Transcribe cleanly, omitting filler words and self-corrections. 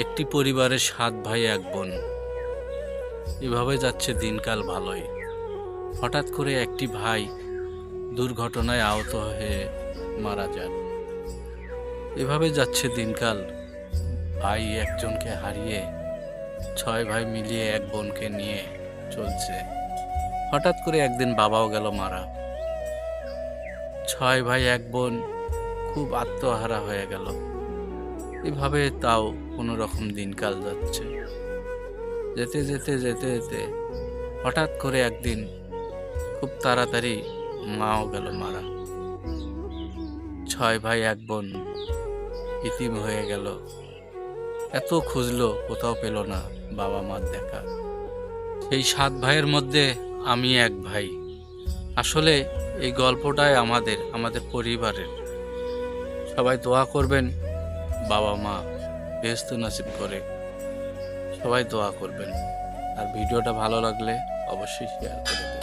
একটি পরিবারের ৭ ভাই ১ বোন। এভাবে যাচ্ছে দিনকাল ভালোই। হঠাৎ করে একটি ভাই দুর্ঘটনায় আহত হয়ে মারা যান। এভাবে যাচ্ছে দিনকাল। ভাই একজনকে হারিয়ে ৬ ভাই মিলিয়ে ১ বোনকে নিয়ে চলছে। হঠাৎ করে একদিন বাবাও গেল মারা। ৬ ভাই ১ বোন খুব আত্মহারা হয়ে গেল। এভাবে তাও কোনো রকম দিনকাল যাচ্ছে। যেতে যেতে যেতে যেতে হঠাৎ করে একদিন খুব তাড়াতাড়ি মাও গেল মারা। ৬ ভাই ১ বোন ইতিম হয়ে গেল। এত খুঁজলো কোথাও পেল না বাবা মার দেখা। সেই ৭ ভাইয়ের মধ্যে আমি ১ ভাই। আসলে এই গল্পটাই আমাদের পরিবারের। সবাই দোয়া করবেন বাবা মা বেহেশত নসিব করে। সবাই দোয়া করবেন। আর ভিডিওটা ভালো লাগলে অবশ্যই শেয়ার করবেন।